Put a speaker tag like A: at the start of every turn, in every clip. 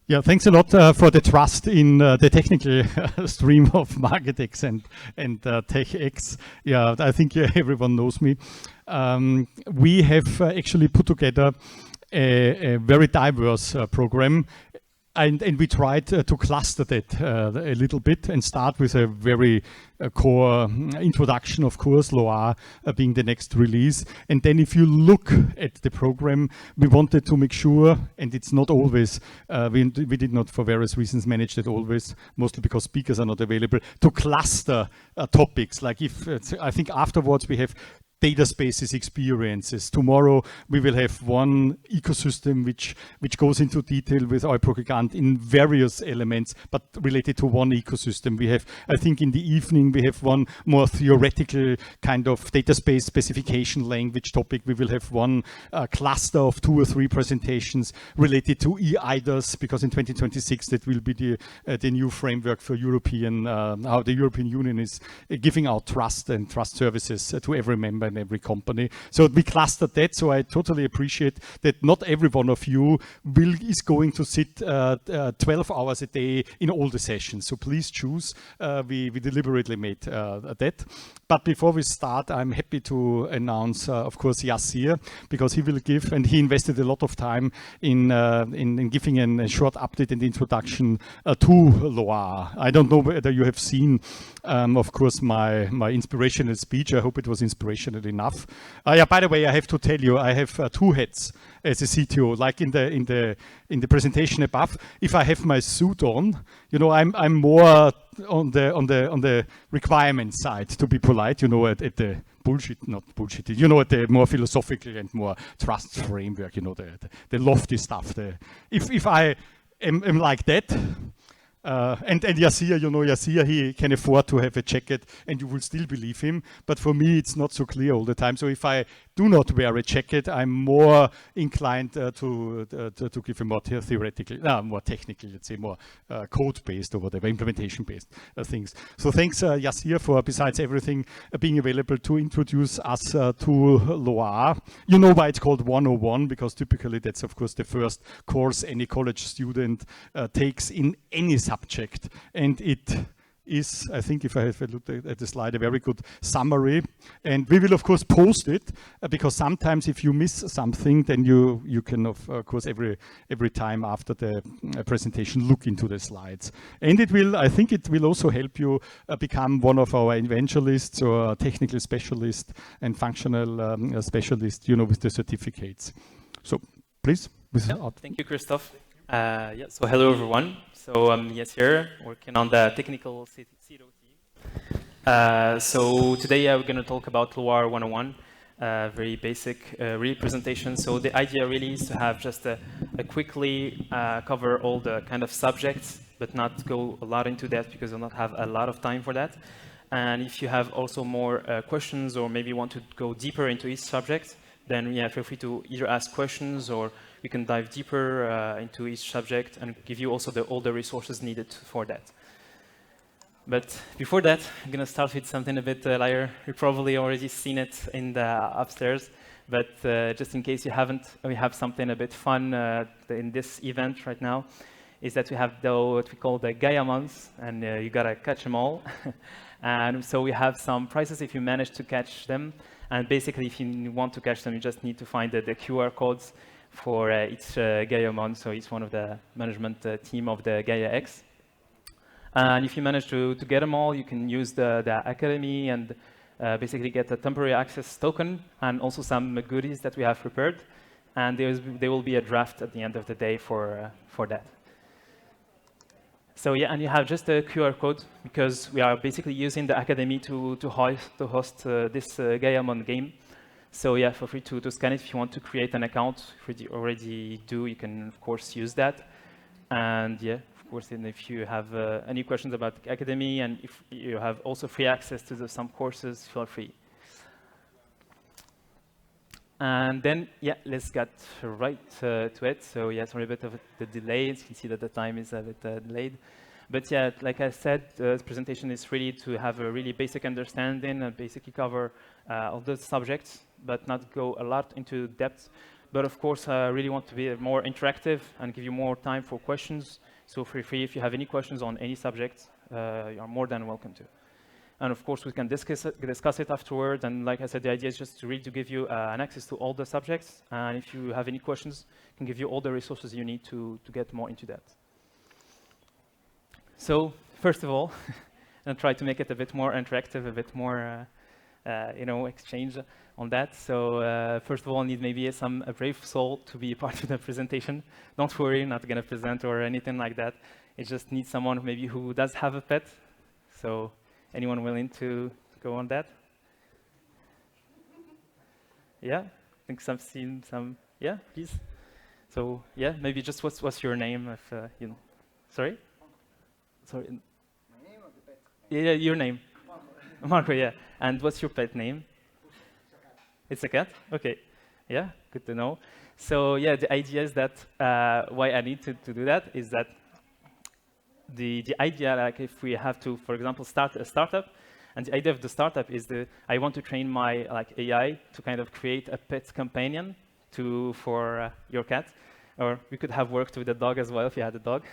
A: Yeah, thanks a lot for the trust in the technical stream of Gaia-X and Tech-X. Yeah, I think everyone knows me. We have actually put together a very diverse program. And we tried to cluster that a little bit and start with a very core introduction, of course, Loire being the next release. And then if you look at the program, we wanted to make sure, and it's not always, we did not for various reasons manage that always, mostly because speakers are not available, to cluster topics. Like if, I think afterwards we have data spaces experiences. Tomorrow we will have one ecosystem which goes into detail with our Gigant in various elements, but related to one ecosystem. We have, I think in the evening, we have one more theoretical kind of data space specification language topic. We will have one cluster of 2 or 3 presentations related to eIDAS, because in 2026 that will be the new framework for European, how the European Union is giving out trust and trust services to every member in every company. So we clustered that. So I totally appreciate that not every one of you is going to sit 12 hours a day in all the sessions. So please choose. We deliberately made that. But before we start, I'm happy to announce, of course, Yassir, because he will give, and he invested a lot of time in giving a short update and introduction to Loire. I don't know whether you have seen, of course, my inspirational speech. I hope it was inspirational enough. Yeah, by the way, I have to tell you, I have 2 hats as a CTO. Like in the presentation above, if I have my suit on, you know, I'm more on the requirement side, to be polite, you know, at the not bullshit, you know, at the more philosophical and more trust framework, you know, the lofty stuff. If I am like that, and Yassir, you know, Yassir, he can afford to have a jacket and you will still believe him. But for me, it's not so clear all the time. So if I do not wear a jacket, I'm more inclined to give a more theoretical, more technical, let's say, more code-based or whatever, implementation-based things. So thanks, Yassir, for, besides everything, being available to introduce us to Loire. You know why it's called 101, because typically that's, of course, the first course any college student takes in any subject. And it is, I think, if I have a look at the slide, a very good summary. And we will, of course, post it, because sometimes if you miss something, then you can, of course, every time after the presentation, look into the slides. And it will, I think it will also help you become one of our evangelists or technical specialist and functional specialist, you know, with the certificates. So please.
B: Thank you, Christoph. Yeah, so hello, everyone. So I'm Yassir, working on the technical CTO team. So today we're going to talk about Loire 101, very basic presentation. So the idea really is to have just a quickly cover all the kind of subjects, but not go a lot into that because we'll not have a lot of time for that. And if you have also more questions or maybe want to go deeper into each subject, then yeah, feel free to either ask questions or we can dive deeper into each subject and give you also all the resources needed for that. But before that, I'm going to start with something a bit lighter. You've probably already seen it in the upstairs, but just in case you haven't, we have something a bit fun in this event right now, is that we have what we call the Gaia months, and you got to catch them all. And so we have some prizes if you manage to catch them. And basically, if you want to catch them, you just need to find the QR codes for each Gaia month, so it's one of the management team of the Gaia-X. And if you manage to get them all, you can use the Academy and basically get a temporary access token and also some goodies that we have prepared. And there will be a draft at the end of the day for that. So yeah, and you have just a QR code because we are basically using the Academy to host this Gaia-Mon game. So yeah, feel free to scan it if you want to create an account. If you already do, you can, of course, use that. And yeah, of course, and if you have any questions about the Academy and if you have also free access to some courses, feel free. And then, yeah, let's get right to it. So yeah, sorry a bit of the delay. You can see that the time is a bit delayed. But yeah, like I said, this presentation is really to have a really basic understanding and basically cover all the subjects, but not go a lot into depth. But of course, I really want to be more interactive and give you more time for questions. So feel free, if you have any questions on any subject, you're more than welcome to. And of course, we can discuss it afterward. And like I said, the idea is just to really to give you an access to all the subjects. And if you have any questions, I can give you all the resources you need to get more into that. So first of all, and try to make it a bit more interactive, a bit more, exchange on that. So first of all, I need maybe a brave soul to be part of the presentation. Don't worry, not going to present or anything like that. It just needs someone maybe who does have a pet. So anyone willing to go on that? Yeah, I think I've seen some. Yeah, please. So yeah, maybe just what's your name? If sorry. Sorry.
C: My name or the pet?
B: Yeah, your name.
C: Marco.
B: Marco. Yeah. And what's your pet name? It's a cat. Okay. Yeah, good to know. So yeah, the idea is that why I need to do that is that the idea, like if we have to, for example, start a startup, and the idea of the startup is I want to train my AI to kind of create a pet companion for your cat, or we could have worked with a dog as well if you had a dog.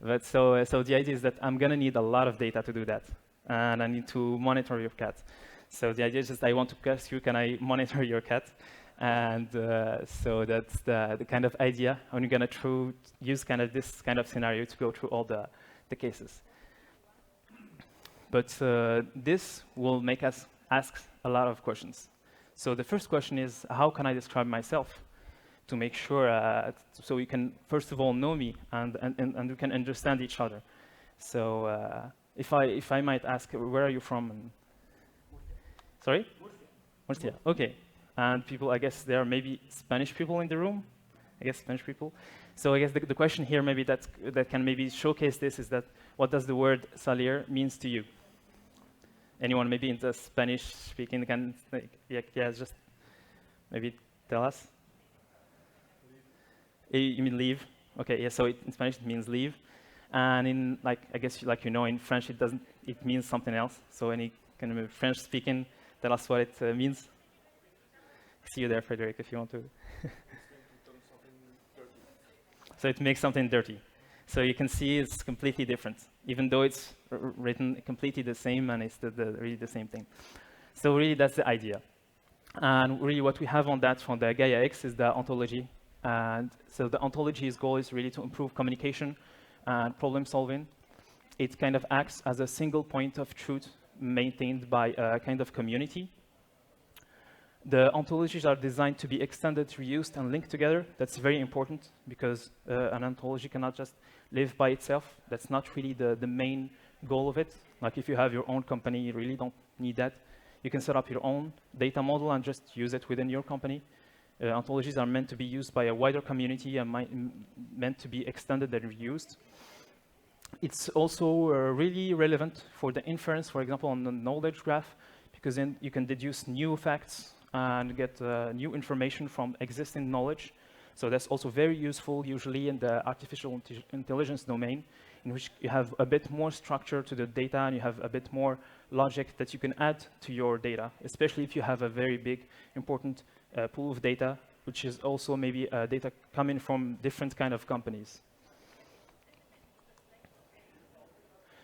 B: But so the idea is that I'm gonna need a lot of data to do that, and I need to monitor your cat. So the idea is just I want to ask you, can I monitor your cat? And so that's the kind of idea. And we're going to use kind of this kind of scenario to go through all the cases. But this will make us ask a lot of questions. So the first question is, how can I describe myself to make sure, so you can, first of all, know me and we can understand each other. So if I might ask, where are you from? Sorry? Murcia. Okay. And people, I guess there are maybe Spanish people in the room. I guess Spanish people. So I guess the question here maybe that can maybe showcase this is that what does the word salir means to you? Anyone maybe in the Spanish speaking can, yeah, just maybe tell us? You mean leave? Okay, yeah, so in Spanish it means leave. And in, I guess in French it means something else. So any kind of French speaking, tell us what it means. See you there, Frederick, if you want to. So it makes something dirty. So you can see it's completely different, even though it's written completely the same and it's really the same thing. So really that's the idea. And really what we have on that from the Gaia-X is the ontology. And so the ontology's goal is really to improve communication and problem solving. It kind of acts as a single point of truth maintained by a kind of community. The ontologies are designed to be extended, reused, and linked together. That's very important because an ontology cannot just live by itself. That's not really the main goal of it. Like if you have your own company, you really don't need that. You can set up your own data model and just use it within your company. Ontologies are meant to be used by a wider community and meant to be extended and reused. It's also really relevant for the inference, for example, on the knowledge graph, because then you can deduce new facts and get new information from existing knowledge. So that's also very useful, usually in the artificial intelligence domain, in which you have a bit more structure to the data and you have a bit more logic that you can add to your data, especially if you have a very big, important pool of data, which is also maybe data coming from different kind of companies.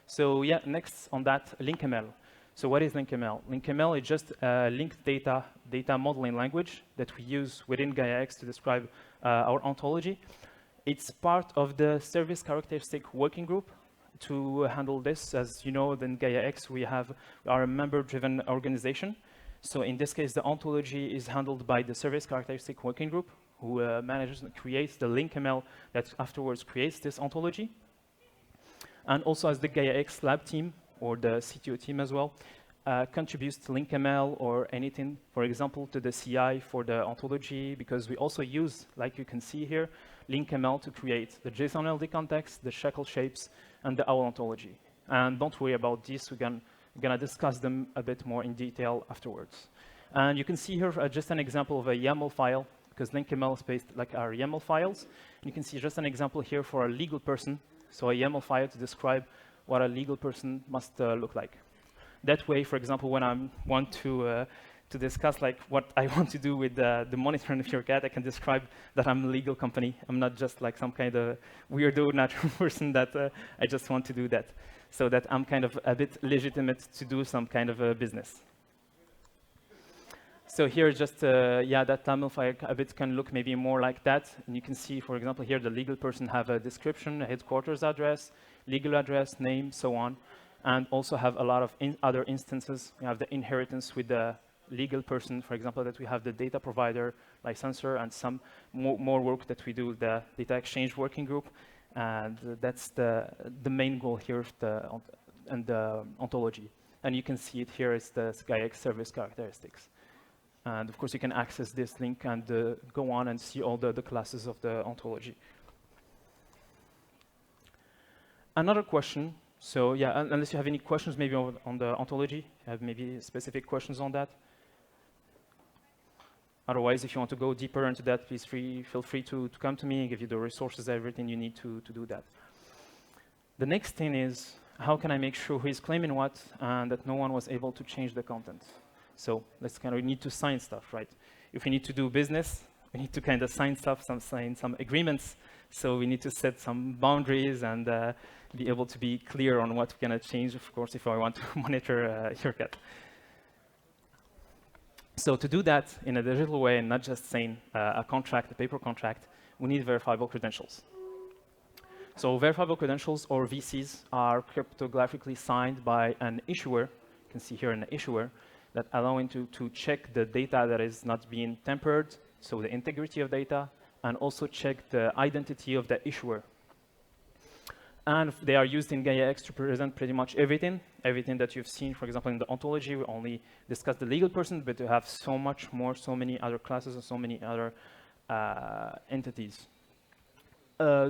B: So yeah, next on that, LinkML. So what is LinkML? LinkML is just a linked data modeling language that we use within Gaia-X to describe our ontology. It's part of the service characteristic working group to handle this. As you know, in Gaia-X, we are a member-driven organization. So in this case, the ontology is handled by the service characteristic working group, who manages and creates the LinkML that afterwards creates this ontology. And also as the Gaia-X lab team, or the CTO team as well, contributes to LinkML or anything, for example, to the CI for the ontology, because we also use, like you can see here, LinkML to create the JSON LD context, the shackle shapes, and the OWL ontology. And don't worry about this, we're gonna discuss them a bit more in detail afterwards. And you can see here just an example of a YAML file, because LinkML is based like our YAML files. And you can see just an example here for a legal person, so a YAML file to describe what a legal person must look like. That way, for example, when I want to to discuss like what I want to do with the monitoring of your cat. I can describe that I'm a legal company. I'm not just like some kind of weirdo natural person that I just want to do that. So that I'm kind of a bit legitimate to do some kind of a business. So here just, that Tamil file a bit can look maybe more like that. And you can see, for example, here the legal person have a description, a headquarters address, legal address, name, so on. And also have a lot of other instances. We have the inheritance with the legal person, for example, that we have the data provider, licensor, and some more work that we do, the data exchange working group. And that's the main goal here of the ontology. And you can see it here is the Gaia-X service characteristics. And of course, you can access this link and go on and see all the classes of the ontology. Another question. So yeah, unless you have any questions maybe on the ontology, have maybe specific questions on that. Otherwise, if you want to go deeper into that, please feel free to come to me and give you the resources, everything you need to do that. The next thing is, how can I make sure who is claiming what and that no one was able to change the content? So let's we need to sign stuff, right? If we need to do business, we need to kind of sign stuff, sign some agreements. So we need to set some boundaries and be able to be clear on what we're going to change, of course, if I want to monitor your cat. So to do that in a digital way and not just saying a contract, a paper contract, we need verifiable credentials. So verifiable credentials, or VCs, are cryptographically signed by an issuer. You can see here an issuer that allowing to check the data that is not being tampered, so the integrity of data, and also check the identity of the issuer. And they are used in Gaia-X to present pretty much everything that you've seen. For example, in the ontology, we only discuss the legal person, but you have so much more, so many other classes and so many other entities.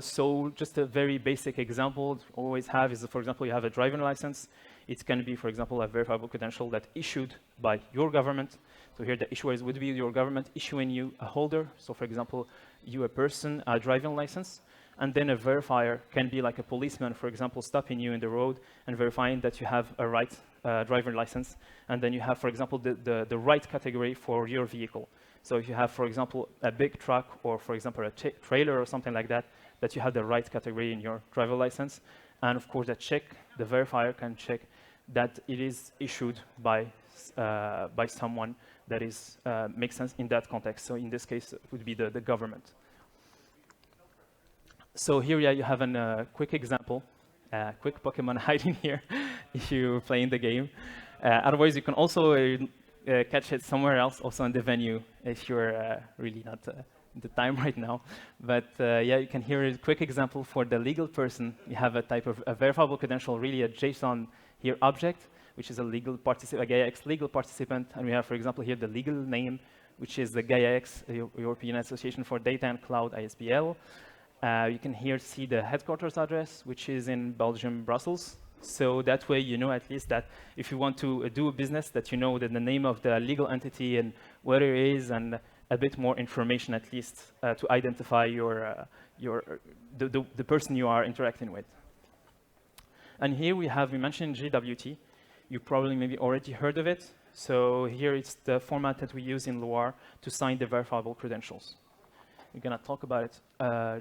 B: So just a very basic example you always have is, for example, you have a driving license. It can be, for example, a verifiable credential that issued by your government. So here the issuer would be your government issuing you a holder. So for example, you a person, a driving license. And then a verifier can be like a policeman, for example, stopping you in the road and verifying that you have a right driver license. And then you have, for example, the right category for your vehicle. So if you have, for example, a big truck or, for example, a trailer or something like that, that you have the right category in your driver license. And of course, the verifier can check that it is issued by someone that is makes sense in that context. So in this case, it would be the government. So here you have a quick example, quick Pokemon hiding here if you're playing the game. Otherwise, you can also catch it somewhere else, also in the venue, if you're really not the time right now. But yeah, you can hear a quick example for the legal person. You have a type of a verifiable credential, really a JSON here object, which is a legal participant, a Gaia-X legal participant. And we have, for example, here the legal name, which is the Gaia-X European Association for Data and Cloud, ISBL. You can here see the headquarters address, which is in Belgium, Brussels. So that way, you know at least that if you want to do a business, that you know that the name of the legal entity and where it is, and a bit more information at least to identify the person you are interacting with. And here we mentioned GWT. You probably maybe already heard of it. So here it's the format that we use in Loire to sign the verifiable credentials. We're going to talk about it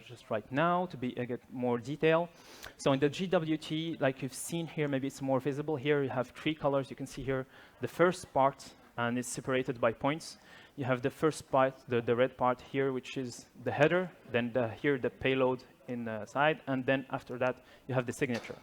B: just right now to get more detail. So in the GWT, like you've seen here, maybe it's more visible here. You have 3 colors. You can see here the first part, and it's separated by points. You have the first part, the red part here, which is the header. Then here the payload in the side, and then after that you have the signature.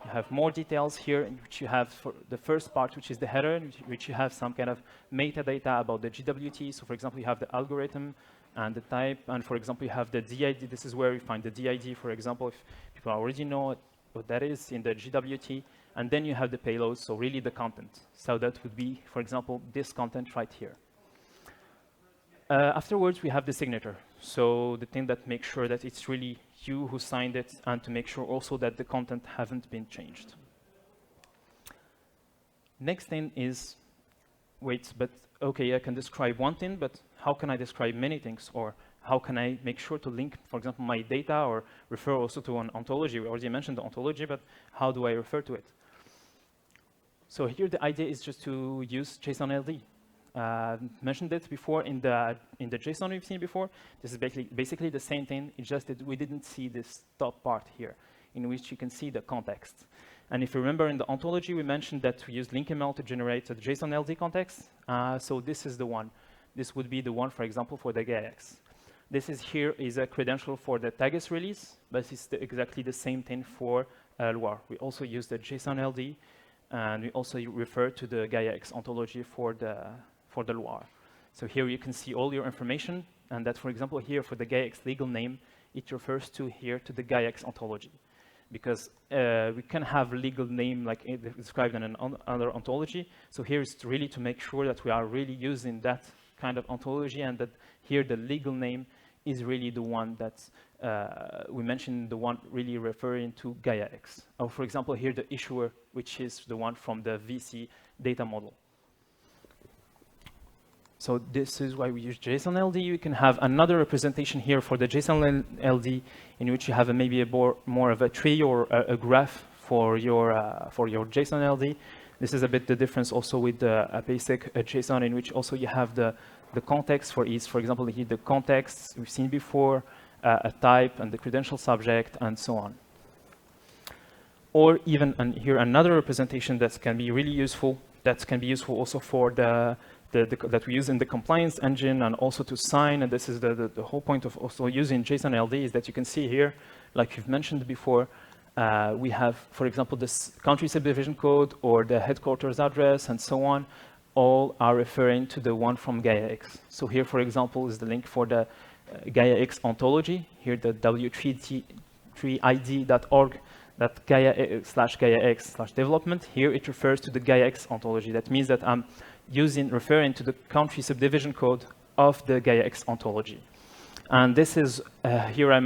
B: You have more details here, in which you have for the first part, which is the header, in which you have some kind of metadata about the GWT. So for example, you have the algorithm and the type, and for example, you have the DID. This is where you find the DID, for example, if people already know what that is in the GWT. And then you have the payload, so really the content. So that would be, for example, this content right here. Afterwards, we have the signature. So the thing that makes sure that it's really you who signed it, and to make sure also that the content haven't been changed. Next thing is, wait, but okay, I can describe one thing, but how can I describe many things? Or how can I make sure to link, for example, my data, or refer also to an ontology? We already mentioned the ontology, but how do I refer to it? So here the idea is just to use JSON LD. mentioned it before in the JSON we've seen before. This is basically the same thing. It's just that we didn't see this top part here, in which you can see the context. And if you remember in the ontology, we mentioned that we used LinkML to generate a JSON LD context. So this is the one. This would be the one, for example, for the Gaia-X. This here is a credential for the tags release, but it's exactly the same thing for Loire. We also use the JSON LD, and we also refer to the Gaia-X ontology for the Loire. So here you can see all your information, and that, for example, here for the Gaia-X legal name, it refers to here to the Gaia-X ontology. Because we can have legal name like described in another ontology. So here is really to make sure that we are really using that kind of ontology, and that here the legal name is really the one that we mentioned, the one really referring to Gaia-X. Or for example, here the issuer, which is the one from the VC data model. So this is why we use JSON LD. You can have another representation here for the JSON LD, in which you have maybe more of a tree or a graph for your JSON LD. This is a bit the difference also with a basic JSON, in which also you have the context for each. For example, here the context we've seen before, a type and the credential subject, and so on. Or even here another representation that can be really useful. That can be useful also for that we use in the compliance engine, and also to sign. And this is the whole point of also using JSON LD, is that you can see here, like you've mentioned before, we have, for example, this country subdivision code or the headquarters address and so on, all are referring to the one from Gaia-X. So here, for example, is the link for the Gaia-X ontology. Here, the w3id.org Gaia-X/development. Here it refers to the Gaia-X ontology. That means that I'm referring to the country subdivision code of the Gaia-X ontology. And this is, here I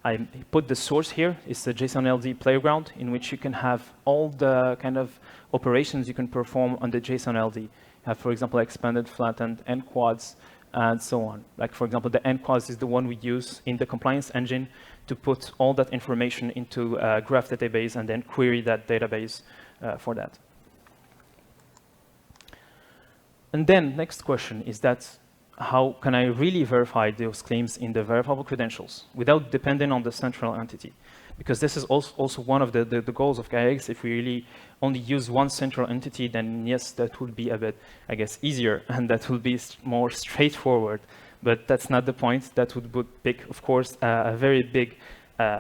B: I put the source here. It's the JSON LD playground, in which you can have all the kind of operations you can perform on the JSON LD. You have, for example, expanded, flattened, enquads, and so on. Like, for example, the enquads is the one we use in the compliance engine to put all that information into a graph database and then query that database for that. And then next question is that, how can I really verify those claims in the verifiable credentials without depending on the central entity? Because this is also one of the goals of Gaia-X. If we really only use one central entity, then yes, that would be a bit, I guess, easier, and that will be more straightforward. But that's not the point. That would pick, of course, a very big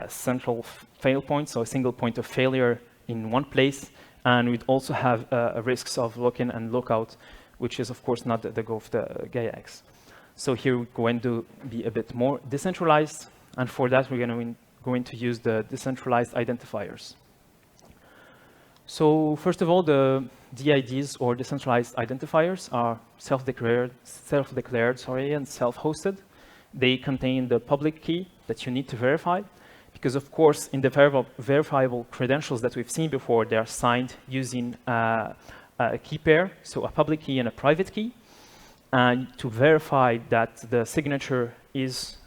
B: central fail point, so a single point of failure in one place, and we'd also have risks of lock-in and lockout, which is, of course, not the goal of the Gaia-X. So here we're going to be a bit more decentralized, and for that we're going to use the decentralized identifiers. So first of all, the DIDs, or decentralized identifiers, are self-declared, and self-hosted. They contain the public key that you need to verify, because of course in the verifiable credentials that we've seen before, they are signed using a key pair, so a public key and a private key. And to verify that the signature is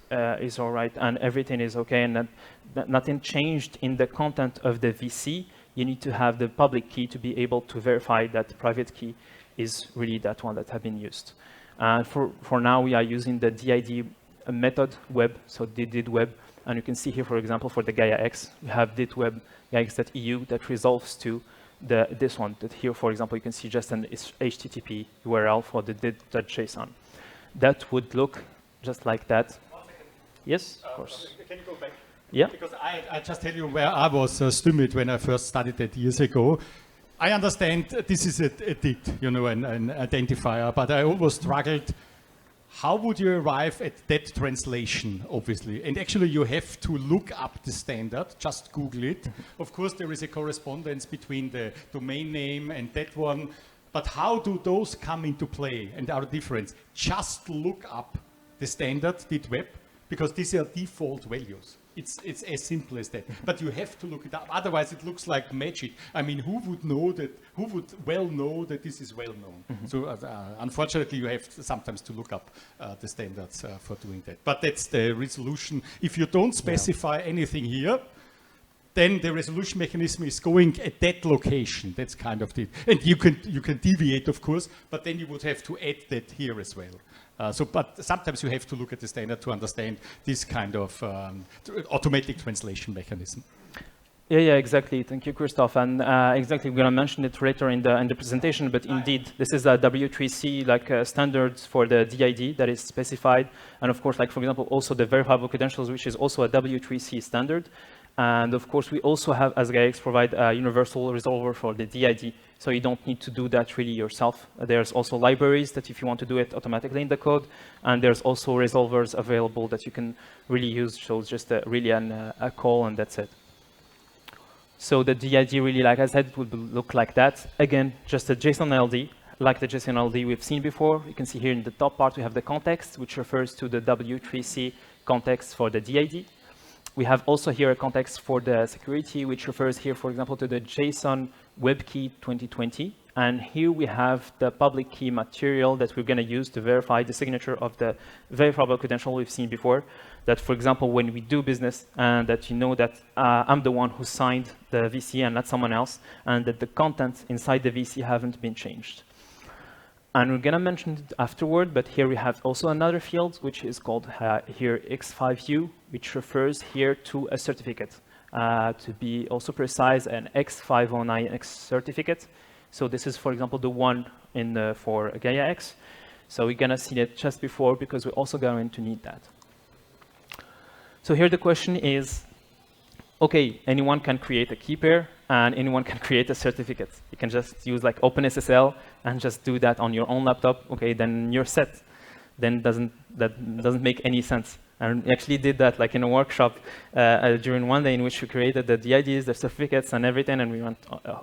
B: all right and everything is okay, and that nothing changed in the content of the VC, you need to have the public key to be able to verify that the private key is really that one that has been used. And for now, we are using the DID method web, so did web. And you can see here, for example, for the Gaia-X, we have did web Gaia-X.eu that resolves to this one. That here, for example, you can see just an HTTP URL for the did.json. That would look just like that.
A: 1 second.
B: Yes, of course.
A: Can you go back?
B: Yeah.
A: Because I just tell you where I was stupid when I first studied that years ago. I understand this is a DID, you know, an identifier, but I always struggled. How would you arrive at that translation, obviously? And actually, you have to look up the standard, just Google it. Of course, there is a correspondence between the domain name and that one, but how do those come into play and are different? Just look up the standard DID web, because these are default values. It's as simple as that. But you have to look it up, otherwise it looks like magic. I mean, who would well know that this is well known? Mm-hmm. So unfortunately, you have sometimes to look up the standards for doing that. But that's the resolution. If you don't specify anything here, then the resolution mechanism is going at that location. That's kind of the, and you can deviate, of course, but then you would have to add that here as well. But sometimes you have to look at the standard to understand this kind of automatic translation mechanism.
B: Yeah, exactly. Thank you, Christoph. And exactly, we're going to mention it later in the presentation. But indeed, this is a W3C standards for the DID that is specified, and of course, like for example, also the verifiable credentials, which is also a W3C standard. And of course, we also have, as Gaia-X, provide a universal resolver for the DID, so you don't need to do that really yourself. There's also libraries that if you want to do it automatically in the code, and there's also resolvers available that you can really use. So it's just really a call, and that's it. So the DID really, like I said, it would look like that. Again, just a JSON LD, like the JSON LD we've seen before. You can see here in the top part, we have the context, which refers to the W3C context for the DID. We have also here a context for the security, which refers here, for example, to the JSON Web Key 2020. And here we have the public key material that we're going to use to verify the signature of the verifiable credential we've seen before. That, for example, when we do business, and that you know that I'm the one who signed the VC and not someone else, and that the contents inside the VC haven't been changed. And we're going to mention it afterward, but here we have also another field, which is called here X5U, which refers here to a certificate. To be also precise, an X509X certificate. So this is, for example, the one for Gaia-X. So we're going to see that just before, because we're also going to need that. So here the question is, OK, anyone can create a key pair, and anyone can create a certificate. You can just use like OpenSSL and just do that on your own laptop. OK, then you're set. Then that doesn't make any sense. And we actually did that like in a workshop during one day in which we created the DIDs, the certificates, and everything, and we went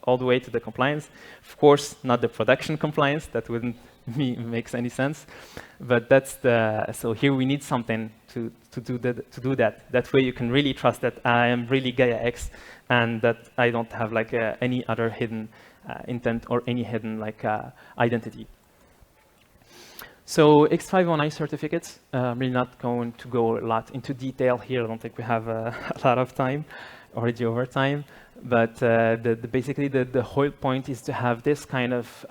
B: all the way to the compliance. Of course, not the production compliance. That wouldn't make any sense. But that's so here we need something to do that. That way you can really trust that I am really Gaia-X and that I don't have like any other hidden intent or any hidden identity. So X509 certificates, I'm really not going to go a lot into detail here. I don't think we have a lot of time, already over time. But basically the whole point is to have this kind of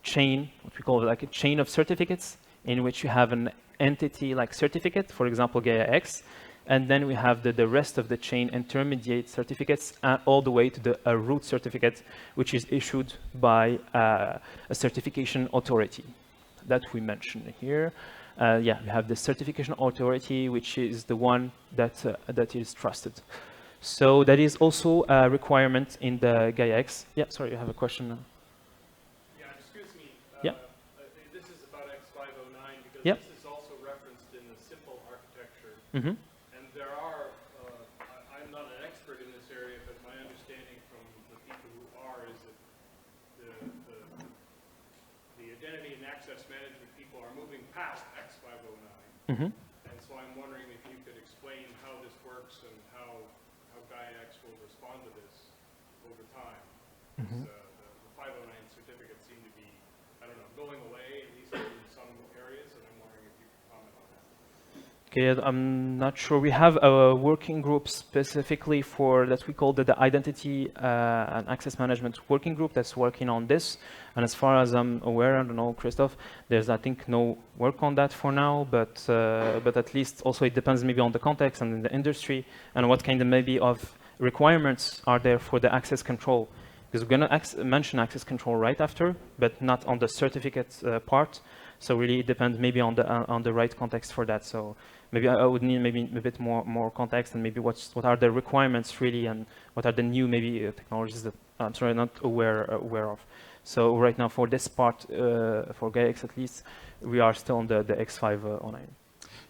B: chain, what we call like a chain of certificates, in which you have an entity like certificate, for example, Gaia-X, and then we have the rest of the chain intermediate certificates all the way to a root certificate, which is issued by a certification authority that we mentioned here. Yeah, we have the certification authority, which is the one that is trusted. So that is also a requirement in the Gaia-X. Yeah, sorry, you have a question.
D: Yeah, excuse me.
B: Yeah.
D: This is about X509 because
B: Yep.
D: this is also referenced in the simple architecture.
B: Mm-hmm.
D: And there are, I'm not an expert in this area, but my understanding from the people who are is that the identity and access management people are moving past X509.
B: Mm-hmm.
D: And so I'm wondering if you could explain how this works and how Gaia-X will respond to this over time.
B: Mm-hmm.
D: The 509 certificates seem to be, I don't know, going away, at least in some areas, and I'm wondering if you could comment on that.
B: Okay, I'm not sure. We have a working group specifically for that we call the identity and access management working group that's working on this. And as far as I'm aware, I don't know, Christoph, there's I think no work on that for now, but at least also it depends maybe on the context and in the industry and what kind of maybe of requirements are there for the access control. Because we're going to mention access control right after, but not on the certificate part. So really it depends maybe on the right context for that. So maybe I would need maybe a bit more context and maybe what are the requirements really and what are the new maybe technologies that I'm sorry, not aware of. So right now for this part, for Gaia-X at least, we are still on the X509.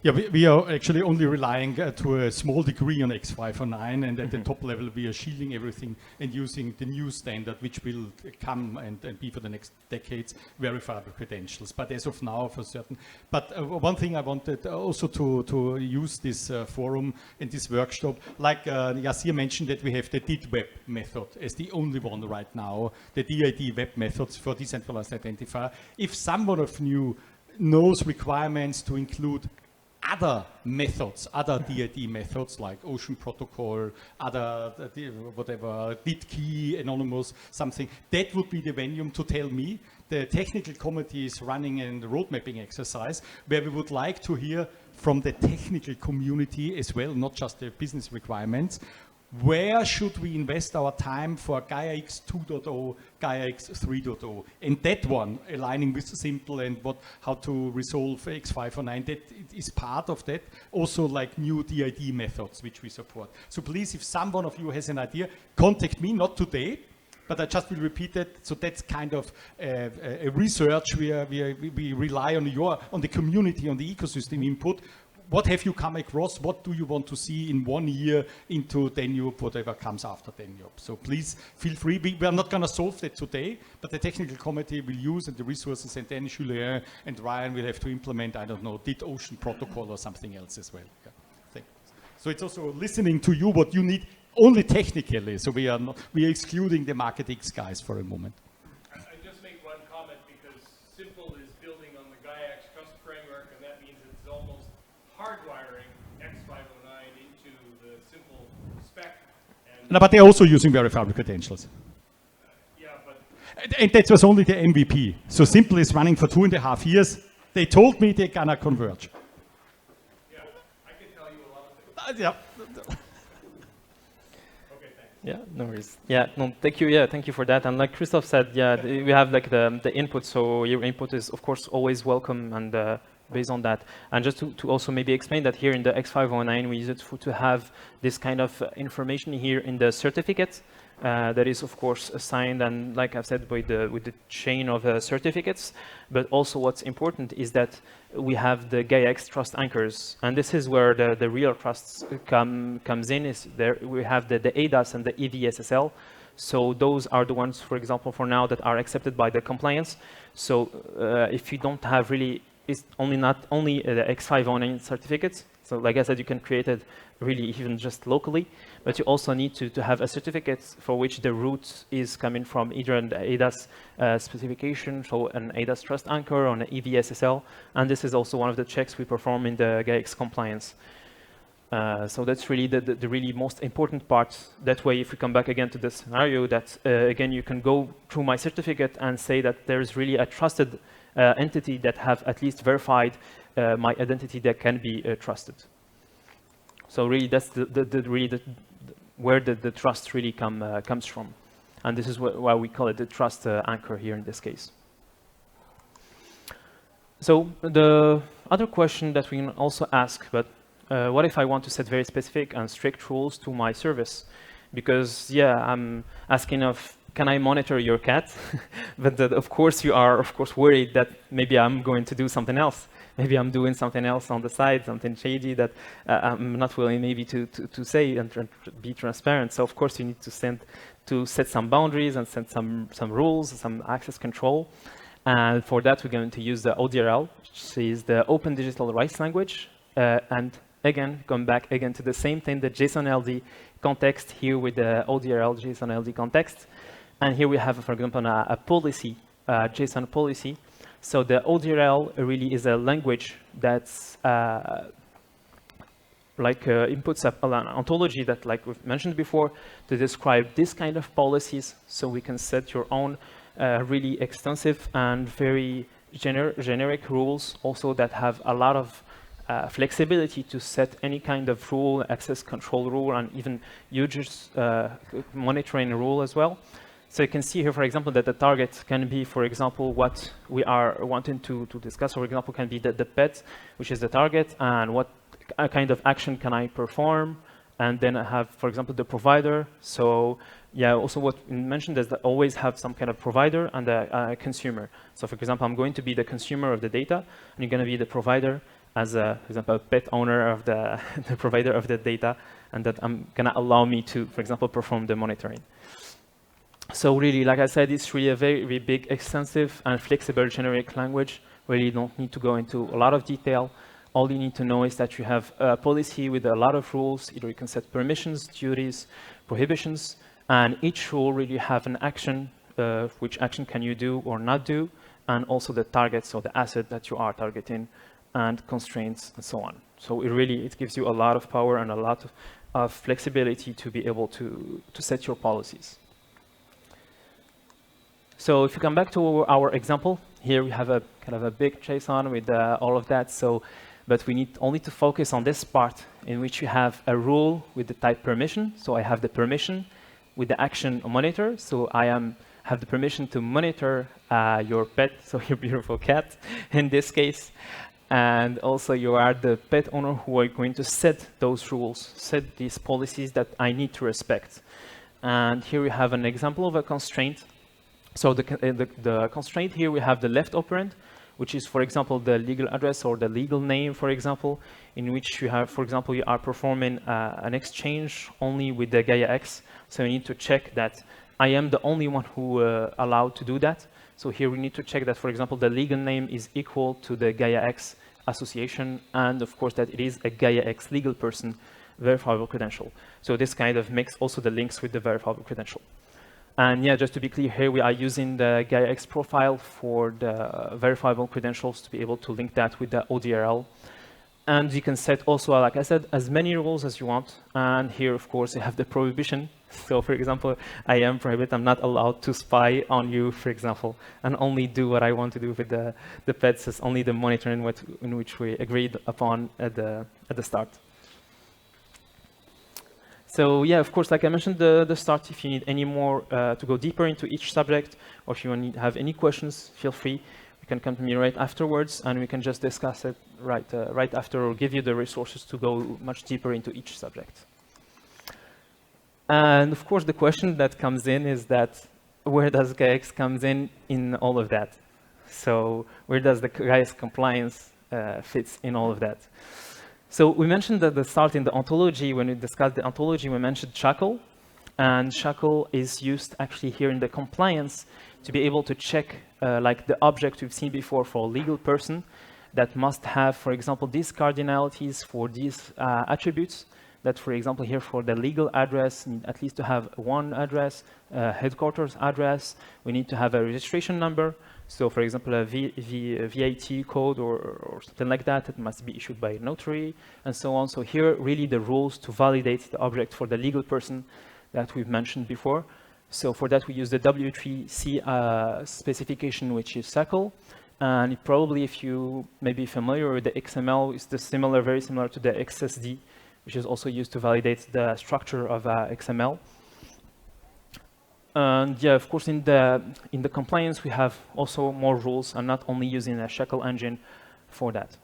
A: Yeah, we are actually only relying to a small degree on X509, and at the top level we are shielding everything and using the new standard, which will come and be for the next decades, verifiable credentials. But as of now, for certain. But one thing I wanted also to use this forum and this workshop, like Yassir mentioned that we have the DID web method as the only one right now, the DID web methods for decentralized identifier. If someone of you knows requirements to include other methods, other DID methods like Ocean Protocol, other whatever, DID key, anonymous, something, that would be the venue to tell me. The technical committee is running a road mapping exercise where we would like to hear from the technical community as well, not just the business requirements. Where should we invest our time for Gaia-X 2.0, Gaia-X 3.0? And that one, aligning with simple and how to resolve X509, that is part of that. Also like new DID methods, which we support. So please, if someone of you has an idea, contact me, not today, but I just will repeat that. So that's kind of a research where we rely on the community, on the ecosystem input. What have you come across? What do you want to see in 1 year into Danube, whatever comes after Danube? So please feel free. We are not going to solve that today, but the technical committee will use and the resources, and then Julien and Ryan will have to implement, I don't know, DID Ocean Protocol or something else as well. Yeah. Thanks. So it's also listening to you what you need only technically. So we are excluding the Market-X guys for a moment.
D: I just make one comment because Simple is building on the Gaia-X trust framework, and that means it's almost hardwiring X509 into the Simple spec. And
A: No, but they're also using verifiable credentials.
D: yeah, but
A: And that was only the MVP. So Simple is running for 2.5 years. They told me they're gonna converge.
D: yeah, I can tell you a lot of things.
A: Yeah.
D: Okay, thanks.
B: Yeah, no worries. Yeah, no, thank you. Yeah, thank you for that. And like Christoph said, yeah, we have like the input. So your input is of course always welcome, and based on that. And just to also maybe explain that here in the X509, we use it to have this kind of information here in the certificate. That is, of course, assigned, and like I've said, with the chain of certificates. But also what's important is that we have the Gaia-X trust anchors. And this is where the real trust comes in. Is there we have the ADAS and the EVSSL. So those are the ones, for example, for now that are accepted by the compliance. So if you don't have really, it's not only the X509 certificates. So like I said, you can create it really even just locally, but you also need to have a certificate for which the root is coming from either an ADAS specification, so an ADAS trust anchor or an EVSSL. And this is also one of the checks we perform in the Gaia-X compliance. So that's really the really most important part. That way, if we come back again to the scenario, that again, you can go through my certificate and say that there's really a trusted entity that have at least verified my identity that can be trusted. So really, that's where the trust really comes from. And this is why we call it the trust anchor here in this case. So the other question that we can also ask, but what if I want to set very specific and strict rules to my service? Because yeah, I'm asking of, can I monitor your cat? But of course you are, of course, worried that maybe I'm going to do something else. Maybe I'm doing something else on the side, something shady that I'm not willing maybe to say and be transparent. So of course you need to set some boundaries and set some rules, some access control. And for that we're going to use the ODRL, which is the Open Digital Rights Language. And again, going back again to the same thing, the JSON-LD context here with the ODRL JSON-LD context. And here we have, for example, a policy, JSON policy. So the ODRL really is a language that's inputs an ontology that, like we've mentioned before, to describe this kind of policies. So we can set your own really extensive and very generic rules also that have a lot of flexibility to set any kind of rule, access control rule, and even users monitoring rule as well. So you can see here, for example, that the target can be, for example, what we are wanting to discuss. For example, can be the pet, which is the target, and what kind of action can I perform. And then I have, for example, the provider. So yeah, also what we mentioned is that always have some kind of provider and a consumer. So for example, I'm going to be the consumer of the data, and you're going to be the provider as for example, a pet owner of the provider of the data, and that I'm going to allow me to, for example, perform the monitoring. So really, like I said, it's really a very, very big, extensive, and flexible generic language. Really, you don't need to go into a lot of detail. All you need to know is that you have a policy with a lot of rules. Either you can set permissions, duties, prohibitions, and each rule really have an action, which action can you do or not do, and also the targets or the asset that you are targeting, and constraints, and so on. So it gives you a lot of power and a lot of flexibility to be able to set your policies. So if you come back to our example, here we have a kind of a big JSON with all of that. So, but we need only to focus on this part in which you have a rule with the type permission. So I have the permission with the action monitor. So I have the permission to monitor your pet, so your beautiful cat in this case. And also you are the pet owner who are going to set those rules, set these policies that I need to respect. And here we have an example of a constraint. So the constraint here, we have the left operand, which is, for example, the legal address or the legal name, for example, in which you have, for example, you are performing an exchange only with the Gaia-X. So you need to check that I am the only one who allowed to do that. So here we need to check that, for example, the legal name is equal to the Gaia-X association, and of course that it is a Gaia-X legal person verifiable credential. So this kind of makes also the links with the verifiable credential. And yeah, just to be clear, here we are using the Gaia-X profile for the verifiable credentials to be able to link that with the ODRL. And you can set also, like I said, as many rules as you want. And here, of course, you have the prohibition. So for example, I am prohibited. I'm not allowed to spy on you, for example, and only do what I want to do with the pets. It's only the monitoring in which we agreed upon at the start. So yeah, of course, like I mentioned the start, if you need any more to go deeper into each subject, or if you have any questions, feel free. You can come to me right afterwards, and we can just discuss it right after, or give you the resources to go much deeper into each subject. And of course, the question that comes in is that, where does Gaia-X comes in all of that? So where does the Gaia-X compliance fits in all of that? So we mentioned at the start in the ontology, when we discussed the ontology, we mentioned shackle. And shackle is used actually here in the compliance to be able to check like the object we've seen before for a legal person that must have, for example, these cardinalities for these attributes. That, for example, here for the legal address, need at least to have one address, headquarters address. We need to have a registration number. So, for example, a VAT code or something like that, it must be issued by a notary, and so on. So here, really the rules to validate the object for the legal person that we've mentioned before. So for that, we use the W3C specification, which is SACL. And probably, if you may be familiar with the XML, it's very similar to the XSD, which is also used to validate the structure of XML. And yeah, of course, in the compliance, we have also more rules, and not only using a shackle engine for that.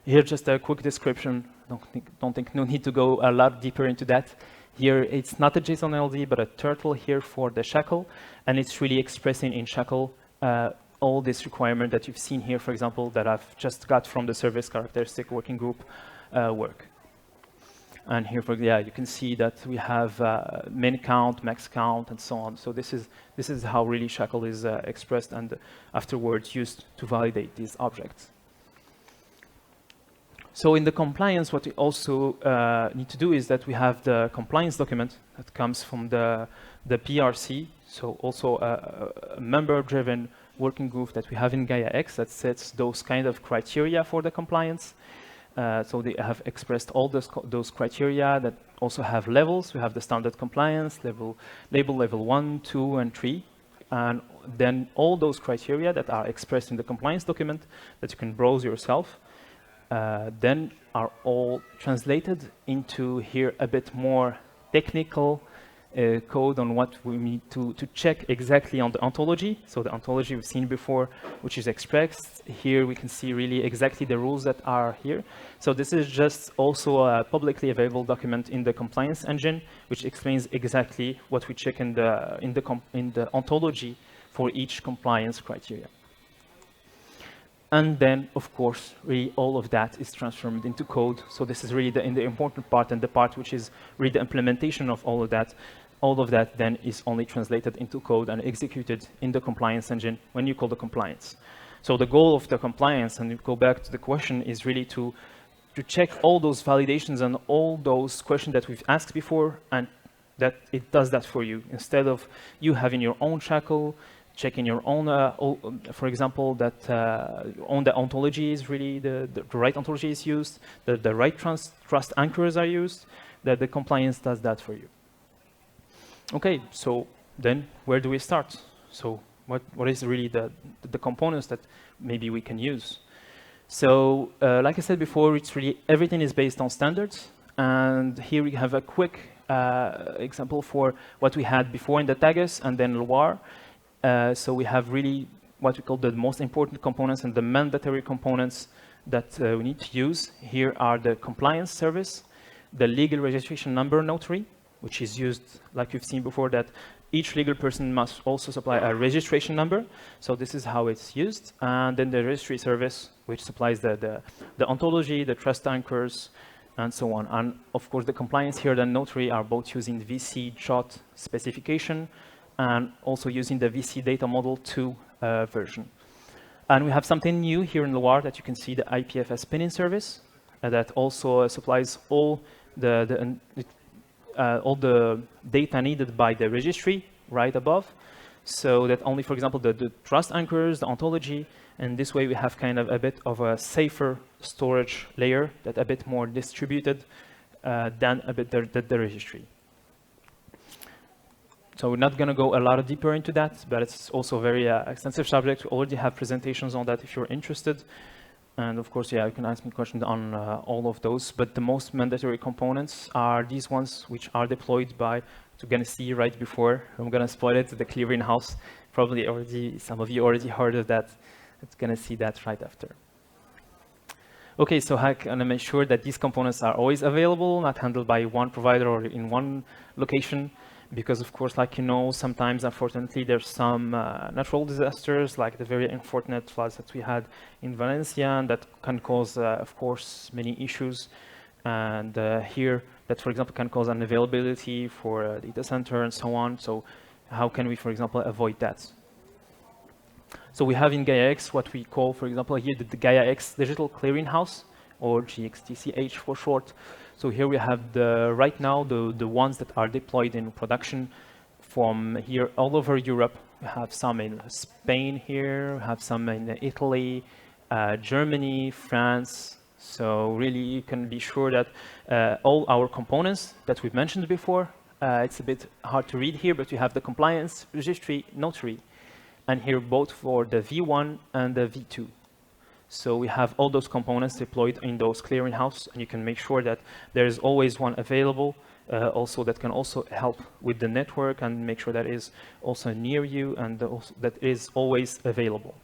B: Here, just a quick description. No need to go a lot deeper into that. Here, it's not a JSON LD, but a turtle here for the shackle, and it's really expressing in shackle all this requirement that you've seen here, for example, that I've just got from the service characteristic working group work. And here, you can see that we have min count, max count, and so on. So this is how really shackle is expressed and afterwards used to validate these objects. So in the compliance, what we also need to do is that we have the compliance document that comes from the PRC. So also a member-driven working group that we have in Gaia-X that sets those kind of criteria for the compliance. So they have expressed all those criteria that also have levels. We have the standard compliance, label level 1, 2, and 3. And then all those criteria that are expressed in the compliance document that you can browse yourself, then are all translated into here a bit more technical code on what we need to check exactly on the ontology. So the ontology we've seen before, which is expressed. Here we can see really exactly the rules that are here. So this is just also a publicly available document in the compliance engine, which explains exactly what we check in the ontology for each compliance criteria. And then, of course, really all of that is transformed into code. So this is really the important part, and the part which is really the implementation of all of that. All of that then is only translated into code and executed in the compliance engine when you call the compliance. So the goal of the compliance, and we go back to the question, is really to check all those validations and all those questions that we've asked before, and that it does that for you. Instead of you having your own shackle checking your own, for example, that on the ontology is really the right ontology is used, that the right trust anchors are used, that the compliance does that for you. Okay, so then where do we start? So what is really the components that maybe we can use? So like I said before, it's really everything is based on standards. And here we have a quick example for what we had before in the Tagus and then Loire. So we have really what we call the most important components and the mandatory components that we need to use. Here are the compliance service, the legal registration number notary, which is used, like you've seen before, that each legal person must also supply a registration number. So this is how it's used. And then the registry service, which supplies the ontology, the trust anchors, and so on. And of course, the compliance here and notary are both using VC JOT specification and also using the VC data model 2 version. And we have something new here in Loire that you can see, the IPFS pinning service that also supplies all the data needed by the registry right above. So that only, for example, the trust anchors, the ontology, and this way we have kind of a bit of a safer storage layer that a bit more distributed than a bit the registry. So we're not going to go a lot deeper into that, but it's also a very extensive subject. We already have presentations on that if you're interested. And of course, yeah, you can ask me questions on all of those. But the most mandatory components are these ones, which are deployed by, you're going to see right before. I'm going to spoil it, the clearinghouse. Probably already, some of you already heard of that. It's going to see that right after. OK, so how can I make sure that these components are always available, not handled by one provider or in one location? Because, of course, like you know, sometimes, unfortunately, there's some natural disasters, like the very unfortunate floods that we had in Valencia, and that can cause, of course, many issues. And here, that, for example, can cause unavailability for a data center and so on. So how can we, for example, avoid that? So we have in Gaia-X what we call, for example, here the Gaia-X Digital Clearinghouse, or GXDCH for short. So here we have right now the ones that are deployed in production from here all over Europe. We have some in Spain here, we have some in Italy, Germany, France. So really you can be sure that all our components that we've mentioned before, it's a bit hard to read here, but we have the compliance, registry, notary, and here both for the V1 and the V2. So we have all those components deployed in those clearinghouse, and you can make sure that there is always one available, also that can also help with the network and make sure that is also near you and also that is always available.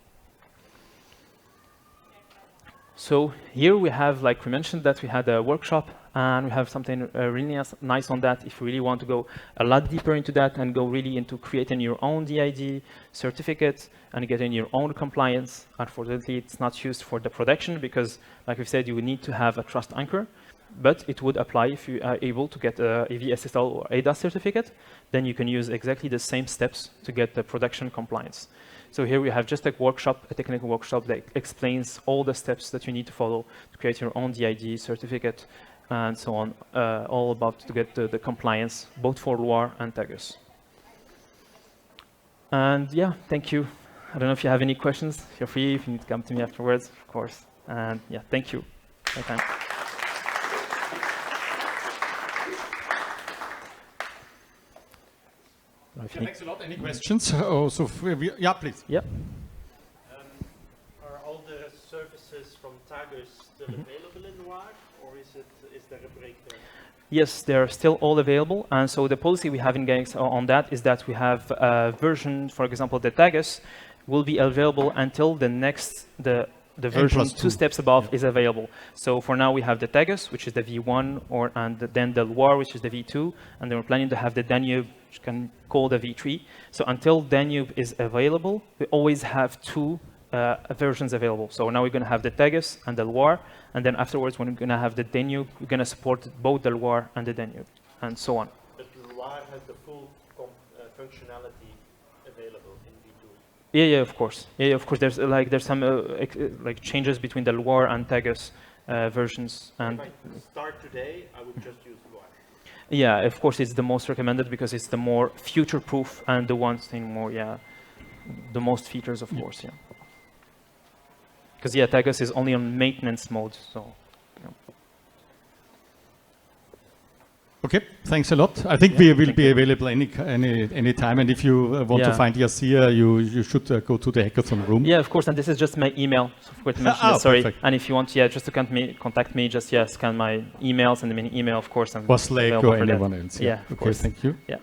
B: So here we have, like we mentioned, that we had a workshop, and we have something really nice on that if you really want to go a lot deeper into that and go really into creating your own DID certificate and getting your own compliance. Unfortunately, it's not used for the production because, like we said, you would need to have a trust anchor, but it would apply if you are able to get a AV-SSL or ADAS certificate. Then you can use exactly the same steps to get the production compliance. So here we have just a workshop, a technical workshop that explains all the steps that you need to follow to create your own DID certificate and so on, all about to get the compliance, both for Loire and Tagus. And yeah, thank you. I don't know if you have any questions. Feel free if you need to come to me afterwards, of course. And yeah, thank you for your time.
A: Thanks a lot. Any questions? Oh, so yeah, please.
B: Yeah.
E: Are all the services from Tagus still available in Loire, or is there a break there?
B: Yes, they're still all available. And so the policy we have in Gaia-X on that is that we have a version, for example, the Tagus will be available until the next, the version 2 steps above is available. So for now, we have the Tagus, which is the V1, and then the Loire, which is the V2, and then we're planning to have the Danube, which you can call the V3. So until Danube is available, we always have 2 versions available. So now we're going to have the Tagus and the Loire, and then afterwards, when we're going to have the Danube, we're going to support both the Loire and the Danube, and so on.
E: But Loire has the full functionality available in V2.
B: Yeah, of course. Yeah, of course. There's some like changes between the Loire and Tagus versions. And
E: if I start today, I would just use Loire.
B: Yeah, of course, it's the most recommended because it's the more future-proof and the one thing more, yeah. the most features, of course. Yeah. Because Tagus is only on maintenance mode, so.
A: Okay, thanks a lot. I think we will be available any time, and if you want to find Yassir, you should go to the hackathon room.
B: Yeah, of course, and this is just my email. So I forgot to mention that, sorry.
A: Perfect.
B: And if you want, just to contact me, just scan my email, send me an email, of course. I'm
A: Was Slack
B: available
A: or
B: for that.
A: anyone else?
B: Yeah, of
A: okay,
B: course.
A: thank you.
B: Yeah.